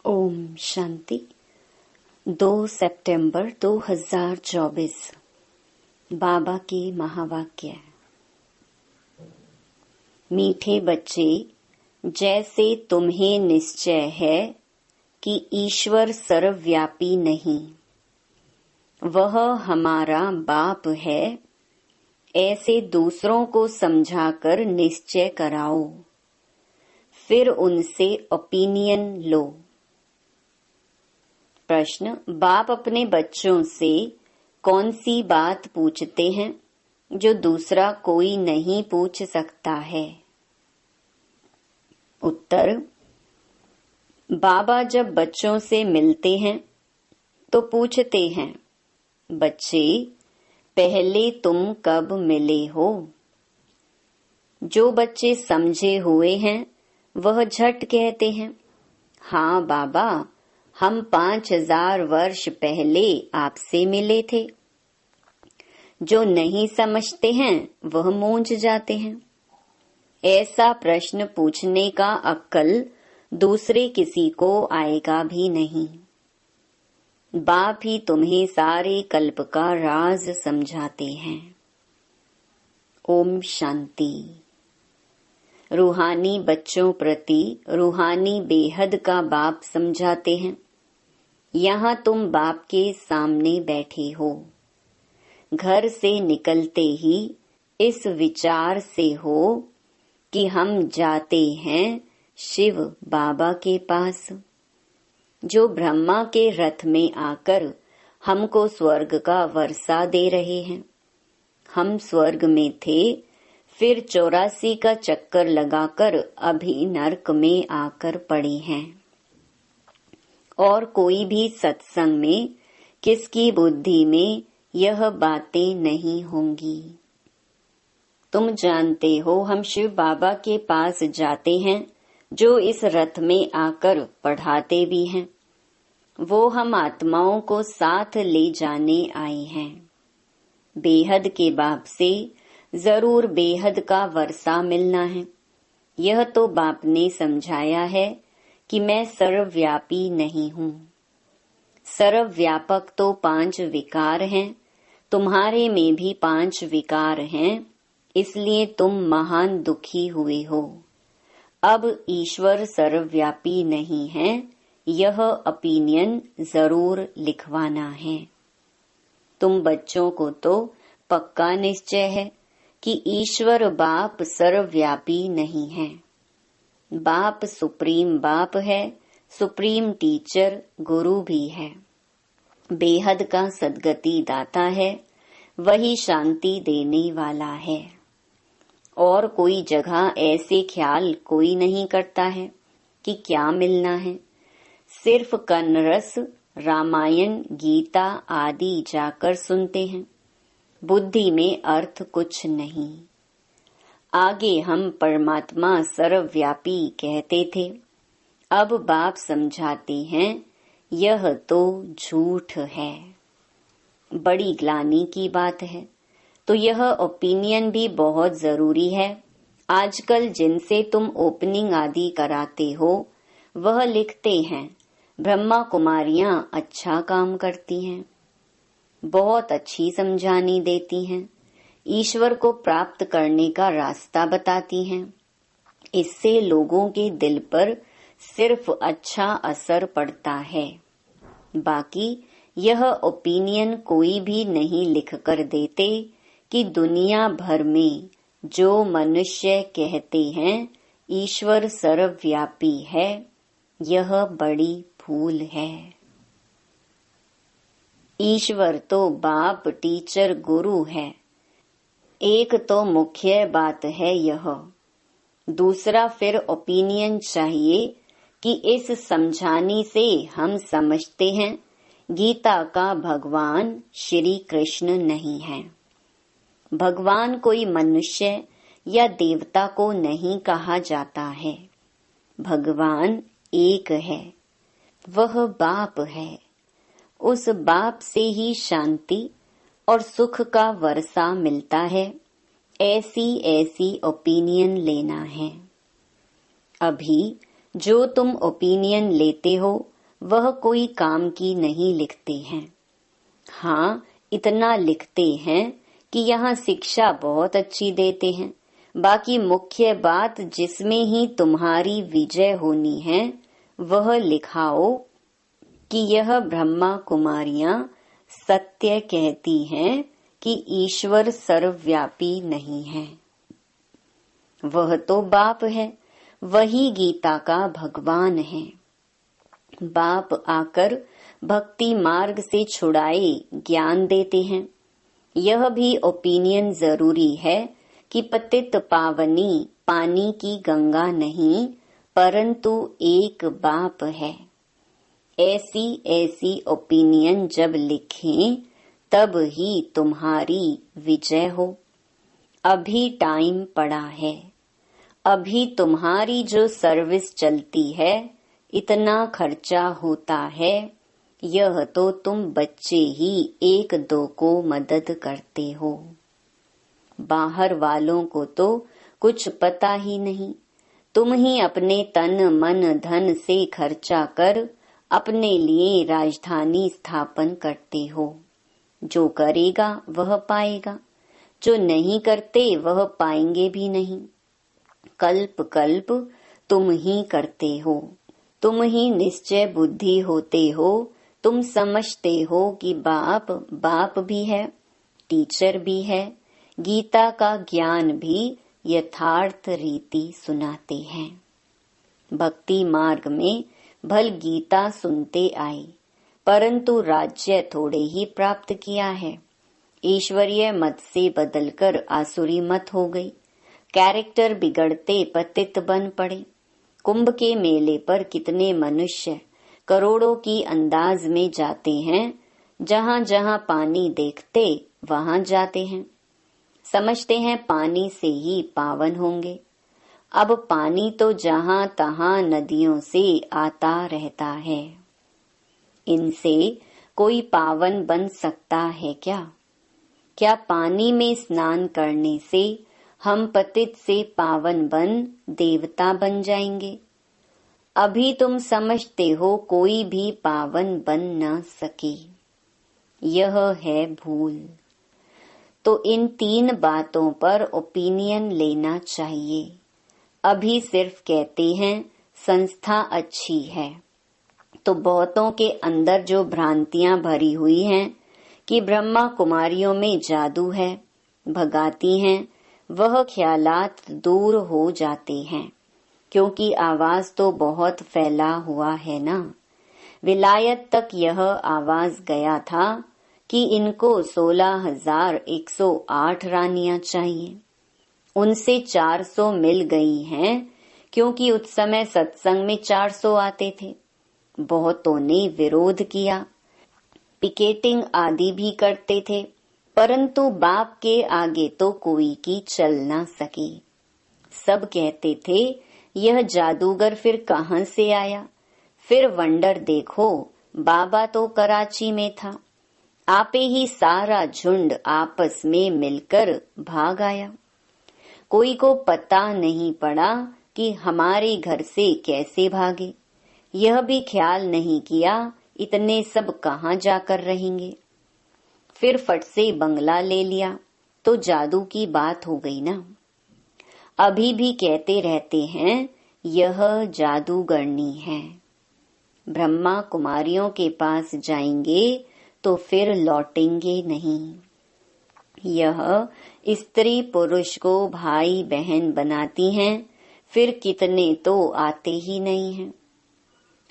ओम शांति। 2 सितंबर 2024 बाबा की महावाक्य। मीठे बच्चे, जैसे तुम्हें निश्चय है कि ईश्वर सर्वव्यापी नहीं, वह हमारा बाप है, ऐसे दूसरों को समझाकर निश्चय कराओ, फिर उनसे ओपिनियन लो। प्रश्न: बाप अपने बच्चों से कौन सी बात पूछते हैं जो दूसरा कोई नहीं पूछ सकता है? उत्तर: बाबा जब बच्चों से मिलते हैं तो पूछते हैं, बच्चे पहले तुम कब मिले हो? जो बच्चे समझे हुए हैं वह झट कहते हैं, हाँ बाबा, हम 5000 वर्ष पहले आपसे मिले थे। जो नहीं समझते हैं वह मूंझ जाते हैं। ऐसा प्रश्न पूछने का अक्ल दूसरे किसी को आएगा भी नहीं। बाप ही तुम्हें सारे कल्प का राज समझाते हैं। ओम शांति। रूहानी बच्चों प्रति रूहानी बेहद का बाप समझाते हैं, यहाँ तुम बाप के सामने बैठे हो। घर से निकलते ही इस विचार से हो कि हम जाते हैं शिव बाबा के पास, जो ब्रह्मा के रथ में आकर हमको स्वर्ग का वर्षा दे रहे हैं। हम स्वर्ग में थे, फिर 84 का चक्कर लगाकर अभी नरक में आकर पड़े हैं। और कोई भी सत्संग में किसकी बुद्धि में यह बातें नहीं होंगी। तुम जानते हो हम शिव बाबा के पास जाते हैं, जो इस रथ में आकर पढ़ाते भी हैं। वो हम आत्माओं को साथ ले जाने आए हैं। बेहद के बाप से जरूर बेहद का वर्षा मिलना है। यह तो बाप ने समझाया है कि मैं सर्वव्यापी नहीं हूँ। सर्वव्यापक तो 5 विकार हैं, तुम्हारे में भी 5 विकार हैं, इसलिए तुम महान दुखी हुए हो। अब ईश्वर सर्वव्यापी नहीं है, यह ओपिनियन जरूर लिखवाना है। तुम बच्चों को तो पक्का निश्चय है कि ईश्वर बाप सर्वव्यापी नहीं है। बाप सुप्रीम बाप है, सुप्रीम टीचर गुरु भी है। बेहद का सद्गति दाता है, वही शांति देने वाला है। और कोई जगह ऐसे ख्याल कोई नहीं करता है कि क्या मिलना है। सिर्फ कन्नरस, रामायण, गीता आदि जाकर सुनते हैं। बुद्धि में अर्थ कुछ नहीं। आगे हम परमात्मा सर्वव्यापी कहते थे, अब बाप समझाते हैं यह तो झूठ है। बड़ी ग्लानि की बात है। तो यह ओपिनियन भी बहुत जरूरी है। आजकल जिनसे तुम ओपनिंग आदि कराते हो वह लिखते हैं, ब्रह्मा कुमारियां अच्छा काम करती हैं, बहुत अच्छी समझानी देती हैं, ईश्वर को प्राप्त करने का रास्ता बताती हैं। इससे लोगों के दिल पर सिर्फ अच्छा असर पड़ता है। बाकी यह ओपिनियन कोई भी नहीं लिख कर देते कि दुनिया भर में जो मनुष्य कहते हैं ईश्वर सर्वव्यापी है, यह बड़ी भूल है। ईश्वर तो बाप टीचर गुरु है। एक तो मुख्य बात है यह। दूसरा फिर ओपिनियन चाहिए कि इस समझाने से हम समझते हैं गीता का भगवान श्री कृष्ण नहीं है। भगवान कोई मनुष्य या देवता को नहीं कहा जाता है। भगवान एक है, वह बाप है। उस बाप से ही शांति और सुख का वर्षा मिलता है। ऐसी ओपिनियन लेना है। अभी जो तुम ओपिनियन लेते हो वह कोई काम की नहीं लिखते हैं। हाँ, इतना लिखते हैं कि यहाँ शिक्षा बहुत अच्छी देते हैं। बाकी मुख्य बात जिसमें ही तुम्हारी विजय होनी है वह लिखाओ कि यह ब्रह्मा कुमारियां सत्य कहती हैं कि ईश्वर सर्वव्यापी नहीं है। वह तो बाप है, वही गीता का भगवान है। बाप आकर भक्ति मार्ग से छुड़ाए ज्ञान देते हैं। यह भी ओपिनियन जरूरी है कि पतित पावनी पानी की गंगा नहीं परंतु एक बाप है। ऐसी ऐसी ओपिनियन जब लिखें तब ही तुम्हारी विजय हो। अभी टाइम पड़ा है। अभी तुम्हारी जो सर्विस चलती है, इतना खर्चा होता है, यह तो तुम बच्चे ही एक दो को मदद करते हो। बाहर वालों को तो कुछ पता ही नहीं। तुम ही अपने तन मन धन से खर्चा कर अपने लिए राजधानी स्थापन करते हो। जो करेगा वह पाएगा, जो नहीं करते वह पाएंगे भी नहीं। कल्प कल्प तुम ही करते हो। तुम ही निश्चय बुद्धि होते हो। तुम समझते हो कि बाप बाप भी है, टीचर भी है, गीता का ज्ञान भी यथार्थ रीति सुनाते हैं। भक्ति मार्ग में भल गीता सुनते आए, परंतु राज्य थोड़े ही प्राप्त किया है। ईश्वरीय मत से बदलकर आसुरी मत हो गई। कैरेक्टर बिगड़ते पतित बन पड़े। कुंभ के मेले पर कितने मनुष्य करोड़ों की अंदाज में जाते हैं। जहाँ जहाँ पानी देखते वहाँ जाते हैं। समझते हैं पानी से ही पावन होंगे। अब पानी तो जहाँ तहाँ नदियों से आता रहता है। इनसे कोई पावन बन सकता है क्या? क्या पानी में स्नान करने से हम पतित से पावन बन देवता बन जाएंगे? अभी तुम समझते हो कोई भी पावन बन न सके। यह है भूल। तो इन तीन बातों पर ओपिनियन लेना चाहिए। अभी सिर्फ कहते हैं संस्था अच्छी है, तो बहुतों के अंदर जो भ्रांतियां भरी हुई हैं कि ब्रह्मा कुमारियों में जादू है, भगाती हैं, वह ख्यालात दूर हो जाते हैं। क्योंकि आवाज तो बहुत फैला हुआ है ना। विलायत तक यह आवाज गया था कि इनको 16,108 रानियां चाहिए। उनसे 400 मिल गई हैं, क्योंकि उस समय सत्संग में 400 आते थे। बहुतों ने विरोध किया, पिकेटिंग आदि भी करते थे, परंतु बाप के आगे तो कोई की चल ना सकी। सब कहते थे यह जादूगर फिर कहाँ से आया। फिर वंडर देखो, बाबा तो कराची में था। आपे ही सारा झुंड आपस में मिलकर भाग आया। कोई को पता नहीं पड़ा कि हमारे घर से कैसे भागे। यह भी ख्याल नहीं किया इतने सब कहाँ जाकर रहेंगे। फिर फट से बंगला ले लिया तो जादू की बात हो गई ना। अभी भी कहते रहते हैं यह जादूगरनी है। ब्रह्मा कुमारियों के पास जाएंगे तो फिर लौटेंगे नहीं। यह स्त्री पुरुष को भाई बहन बनाती हैं, फिर कितने तो आते ही नहीं हैं।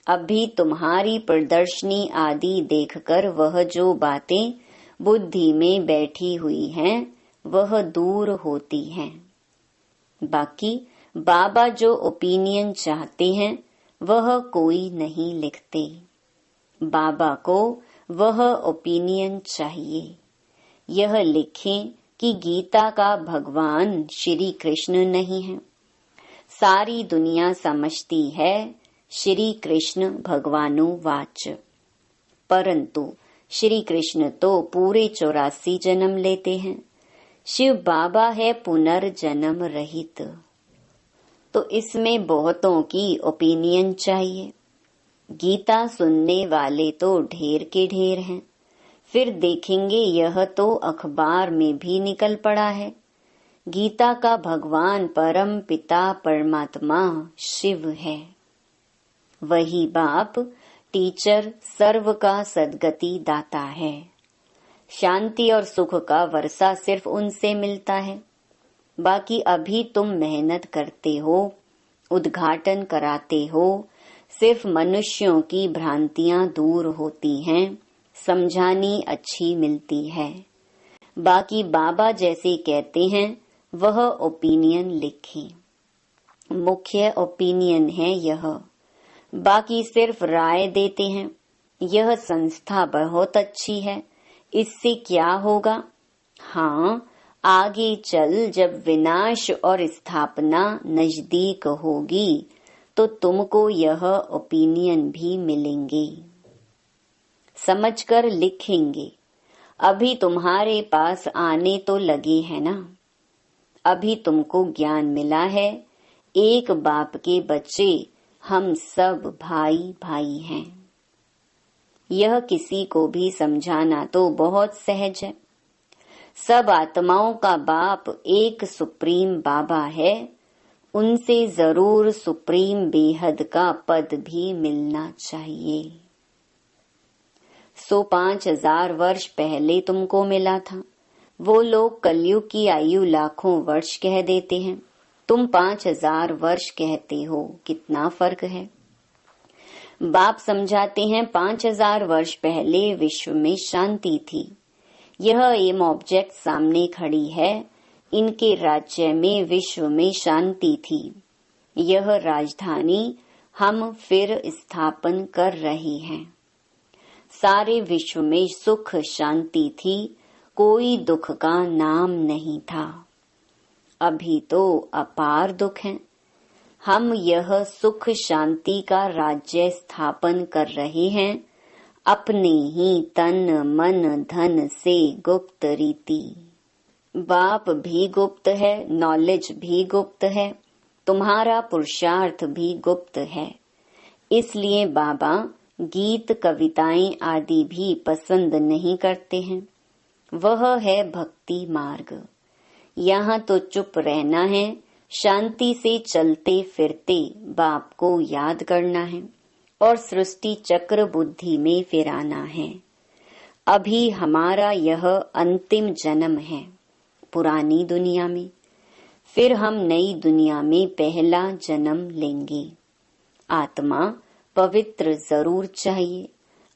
अभी तुम्हारी प्रदर्शनी आदि देखकर वह जो बातें बुद्धि में बैठी हुई हैं, वह दूर होती हैं। बाकी बाबा जो ओपिनियन चाहते हैं वह कोई नहीं लिखते। बाबा को वह ओपिनियन चाहिए। यह लिखें कि गीता का भगवान श्री कृष्ण नहीं है। सारी दुनिया समझती है श्री कृष्ण भगवानो वाच, परंतु श्री कृष्ण तो पूरे 84 जन्म लेते हैं। शिव बाबा है पुनर्जन्म रहित। तो इसमें बहुतों की ओपिनियन चाहिए। गीता सुनने वाले तो ढेर के ढेर हैं, फिर देखेंगे यह तो अखबार में भी निकल पड़ा है। गीता का भगवान परम पिता परमात्मा शिव है। वही बाप टीचर सर्व का सद्गति दाता है। शांति और सुख का वर्षा सिर्फ उनसे मिलता है। बाकी अभी तुम मेहनत करते हो, उद्घाटन कराते हो, सिर्फ मनुष्यों की भ्रांतियां दूर होती हैं, समझानी अच्छी मिलती है। बाकी बाबा जैसे कहते हैं वह ओपिनियन लिखें। मुख्य ओपिनियन है यह। बाकी सिर्फ राय देते हैं, यह संस्था बहुत अच्छी है, इससे क्या होगा। हाँ, आगे चल जब विनाश और स्थापना नजदीक होगी तो तुमको यह ओपिनियन भी मिलेंगे। समझकर लिखेंगे। अभी तुम्हारे पास आने तो लगे हैं ना। अभी तुमको ज्ञान मिला है, एक बाप के बच्चे हम सब भाई भाई हैं। यह किसी को भी समझाना तो बहुत सहज है। सब आत्माओं का बाप एक सुप्रीम बाबा है, उनसे जरूर सुप्रीम बेहद का पद भी मिलना चाहिए। 5,000 वर्ष पहले तुमको मिला था। वो लोग कलयुग की आयु लाखों वर्ष कह देते हैं, तुम 5,000 वर्ष कहते हो, कितना फर्क है। बाप समझाते हैं 5,000 वर्ष पहले विश्व में शांति थी। यह एम ऑब्जेक्ट सामने खड़ी है, इनके राज्य में विश्व में शांति थी। यह राजधानी हम फिर स्थापन कर रहे हैं। सारे विश्व में सुख शांति थी, कोई दुख का नाम नहीं था। अभी तो अपार दुख है। हम यह सुख शांति का राज्य स्थापन कर रहे हैं अपने ही तन मन धन से गुप्त रीति। बाप भी गुप्त है, नॉलेज भी गुप्त है, तुम्हारा पुरुषार्थ भी गुप्त है। इसलिए बाबा गीत कविताएं आदि भी पसंद नहीं करते हैं। वह है भक्ति मार्ग। यहाँ तो चुप रहना है, शांति से चलते फिरते बाप को याद करना है और सृष्टि चक्र बुद्धि में फिराना है। अभी हमारा यह अंतिम जन्म है पुरानी दुनिया में, फिर हम नई दुनिया में पहला जन्म लेंगे। आत्मा पवित्र जरूर चाहिए।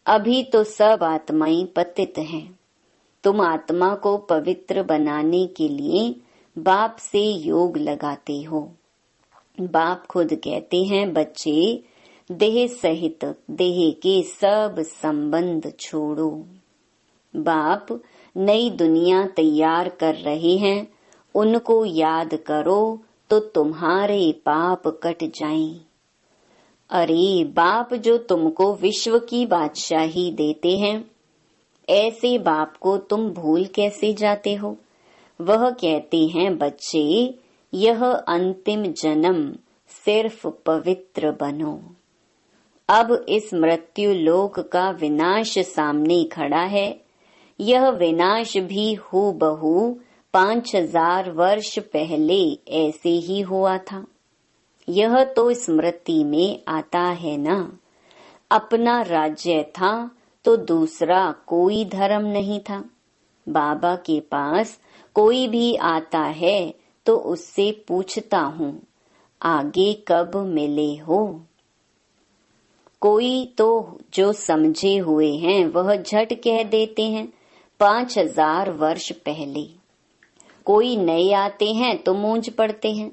अभी तो सब आत्माएं पतित हैं। तुम आत्मा को पवित्र बनाने के लिए बाप से योग लगाते हो। बाप खुद कहते हैं, बच्चे देह सहित देह के सब संबंध छोड़ो। बाप नई दुनिया तैयार कर रहे हैं, उनको याद करो तो तुम्हारे पाप कट जाएं। अरे बाप जो तुमको विश्व की बादशाही देते हैं, ऐसे बाप को तुम भूल कैसे जाते हो। वह कहते हैं, बच्चे यह अंतिम जन्म सिर्फ पवित्र बनो। अब इस मृत्यु लोक का विनाश सामने खड़ा है। यह विनाश भी हूबहू 5,000 वर्ष पहले ऐसे ही हुआ था। यह तो स्मृति में आता है ना। अपना राज्य था तो दूसरा कोई धर्म नहीं था। बाबा के पास कोई भी आता है तो उससे पूछता हूँ, आगे कब मिले हो। कोई तो जो समझे हुए हैं वह झट कह देते हैं 5,000 वर्ष पहले। कोई नए आते हैं तो मूंझ पड़ते हैं।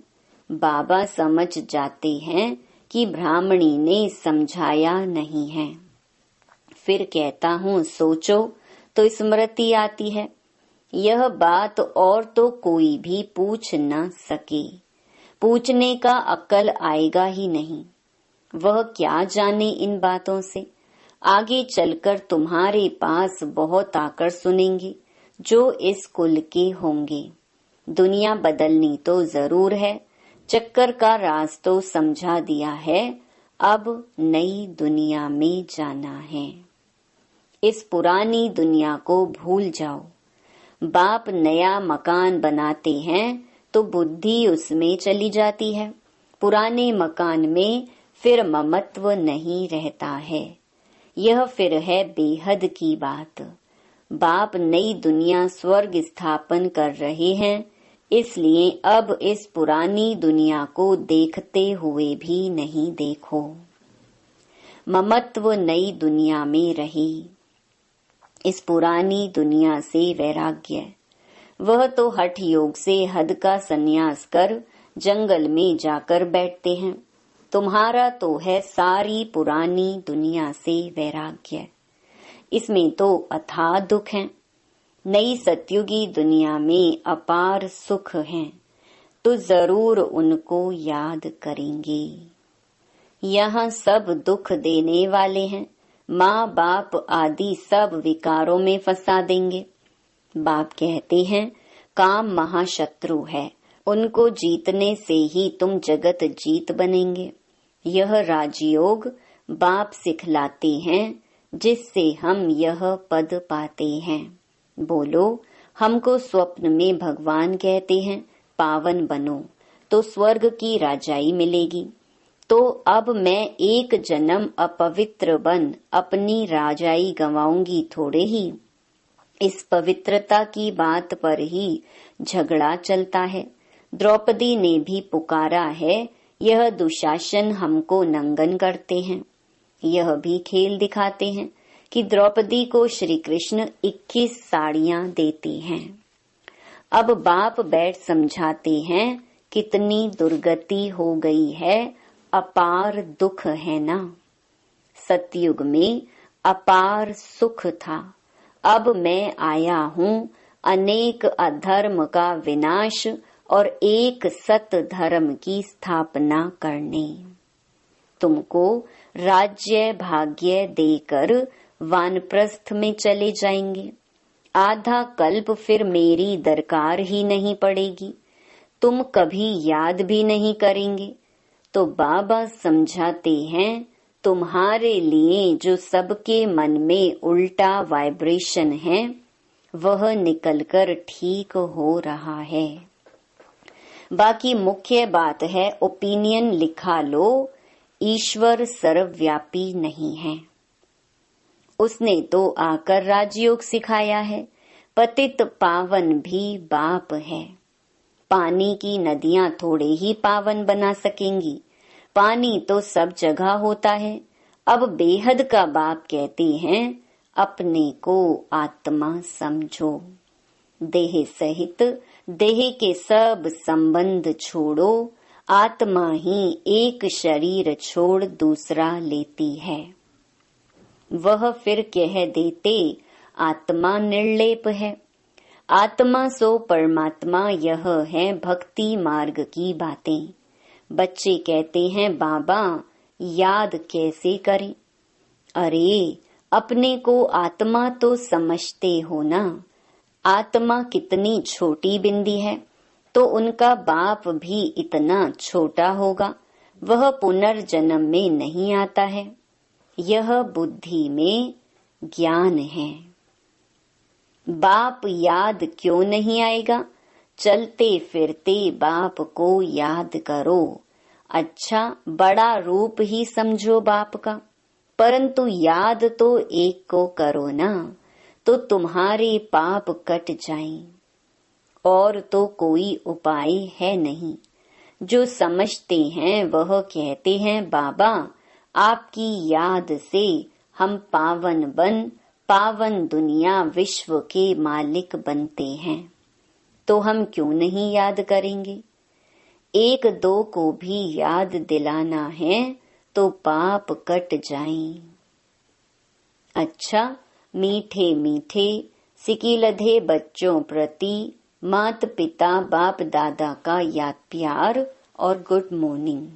बाबा समझ जाते हैं कि ब्राह्मणी ने समझाया नहीं है। फिर कहता हूँ, सोचो तो स्मृति आती है। यह बात और तो कोई भी पूछ न सके। पूछने का अक्ल आएगा ही नहीं। वह क्या जाने इन बातों से। आगे चलकर तुम्हारे पास बहुत आकर सुनेंगे जो इस कुल के होंगे। दुनिया बदलनी तो जरूर है। चक्कर का राज तो समझा दिया है, अब नई दुनिया में जाना है। इस पुरानी दुनिया को भूल जाओ। बाप नया मकान बनाते हैं तो बुद्धि उसमें चली जाती है। पुराने मकान में फिर ममत्व नहीं रहता है। यह फिर है बेहद की बात। बाप नई दुनिया स्वर्ग स्थापन कर रहे हैं, इसलिए अब इस पुरानी दुनिया को देखते हुए भी नहीं देखो। ममत्व नई दुनिया में रही। इस पुरानी दुनिया से वैराग्य, वह तो हठ योग से हद का संन्यास कर जंगल में जाकर बैठते हैं। तुम्हारा तो है सारी पुरानी दुनिया से वैराग्य। इसमें तो अथाह दुख है। नई सतयुगी दुनिया में अपार सुख है, तो जरूर उनको याद करेंगे। यहाँ सब दुख देने वाले हैं। माँ बाप आदि सब विकारों में फंसा देंगे। बाप कहते हैं काम महाशत्रु है, उनको जीतने से ही तुम जगत जीत बनेंगे। यह राजयोग बाप सिखलाते हैं, जिससे हम यह पद पाते हैं। बोलो, हमको स्वप्न में भगवान कहते हैं पावन बनो तो स्वर्ग की राजाई मिलेगी। तो अब मैं एक जन्म अपवित्र बन अपनी राजाई गंवाऊंगी थोड़े ही। इस पवित्रता की बात पर ही झगड़ा चलता है। द्रौपदी ने भी पुकारा है, यह दुशासन हमको नंगन करते हैं। यह भी खेल दिखाते हैं कि द्रौपदी को श्री कृष्ण 21 साड़ियां देते हैं। अब बाप बैठ समझाते हैं कितनी दुर्गति हो गई है, अपार दुख है ना। सतयुग में अपार सुख था, अब मैं आया हूँ अनेक अधर्म का विनाश और एक सत धर्म की स्थापना करने। तुमको राज्य भाग्य देकर वानप्रस्थ में चले जाएंगे। आधा कल्प फिर मेरी दरकार ही नहीं पड़ेगी, तुम कभी याद भी नहीं करेंगे। तो बाबा समझाते हैं तुम्हारे लिए जो सबके मन में उल्टा वाइब्रेशन है, वह निकलकर ठीक हो रहा है। बाकी मुख्य बात है ओपिनियन लिखा लो, ईश्वर सर्वव्यापी नहीं है। उसने तो आकर राजयोग सिखाया है। पतित पावन भी बाप है। पानी की नदियां थोड़े ही पावन बना सकेंगी, पानी तो सब जगह होता है। अब बेहद का बाप कहते हैं अपने को आत्मा समझो। देह सहित देह के सब संबंध छोड़ो, आत्मा ही एक शरीर छोड़ दूसरा लेती है। वह फिर कह देते आत्मा निर्लेप है। आत्मा सो परमात्मा, यह है भक्ति मार्ग की बातें। बच्चे कहते हैं बाबा याद कैसे करें? अरे अपने को आत्मा तो समझते हो ना। आत्मा कितनी छोटी बिंदी है, तो उनका बाप भी इतना छोटा होगा। वह पुनर्जन्म में नहीं आता है। यह बुद्धि में ज्ञान है। बाप याद क्यों नहीं आएगा? चलते फिरते बाप को याद करो। अच्छा बड़ा रूप ही समझो बाप का, परंतु याद तो एक को करो ना, तो तुम्हारे पाप कट जाएं। और तो कोई उपाय है नहीं। जो समझते हैं वह कहते हैं बाबा आपकी याद से हम पावन बन पावन दुनिया विश्व के मालिक बनते हैं। तो हम क्यों नहीं याद करेंगे? एक दो को भी याद दिलाना है तो पाप कट जाएं। अच्छा मीठे मीठे सिकीलधे बच्चों प्रति मात पिता बाप दादा का याद प्यार और गुड मॉर्निंग।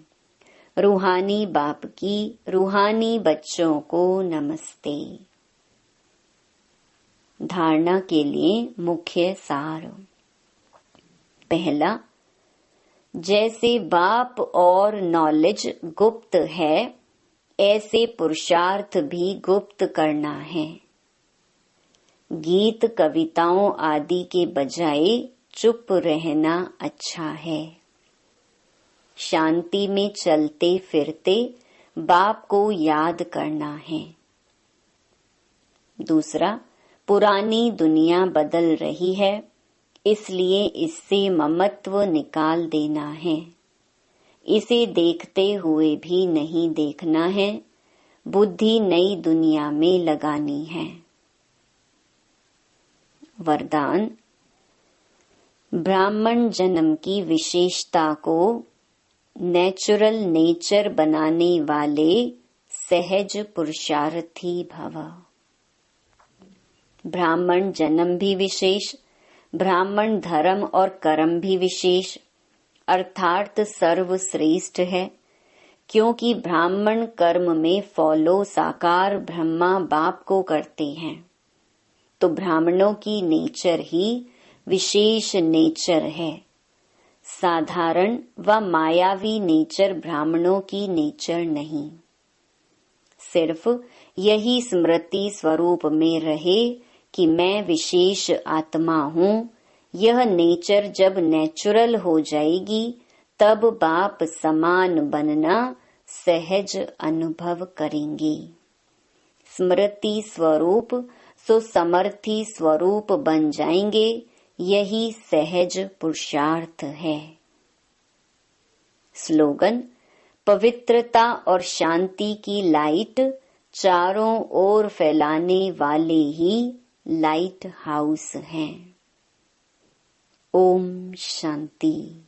रूहानी बाप की रूहानी बच्चों को नमस्ते। धारणा के लिए मुख्य सार। पहला, जैसे बाप और नॉलेज गुप्त है, ऐसे पुरुषार्थ भी गुप्त करना है। गीत कविताओं आदि के बजाय चुप रहना अच्छा है। शांति में चलते फिरते बाप को याद करना है। दूसरा, पुरानी दुनिया बदल रही है, इसलिए इससे ममत्व निकाल देना है। इसे देखते हुए भी नहीं देखना है, बुद्धि नई दुनिया में लगानी है। वरदान, ब्राह्मण जन्म की विशेषता को नेचुरल नेचर बनाने वाले सहज पुरुषार्थी भव। ब्राह्मण जन्म भी विशेष, ब्राह्मण धर्म और कर्म भी विशेष, अर्थात सर्वश्रेष्ठ है, क्योंकि ब्राह्मण कर्म में फॉलो साकार ब्रह्मा बाप को करते हैं, तो ब्राह्मणों की नेचर ही विशेष नेचर है। साधारण व मायावी नेचर ब्राह्मणों की नेचर नहीं। सिर्फ यही स्मृति स्वरूप में रहे कि मैं विशेष आत्मा हूँ। यह नेचर जब नेचुरल हो जाएगी, तब बाप समान बनना सहज अनुभव करेंगे। स्मृति स्वरूप सो समर्थी स्वरूप बन जाएंगे। यही सहज पुरुषार्थ है। स्लोगन, पवित्रता और शांति की लाइट चारों ओर फैलाने वाले ही लाइट हाउस हैं। ओम शांति।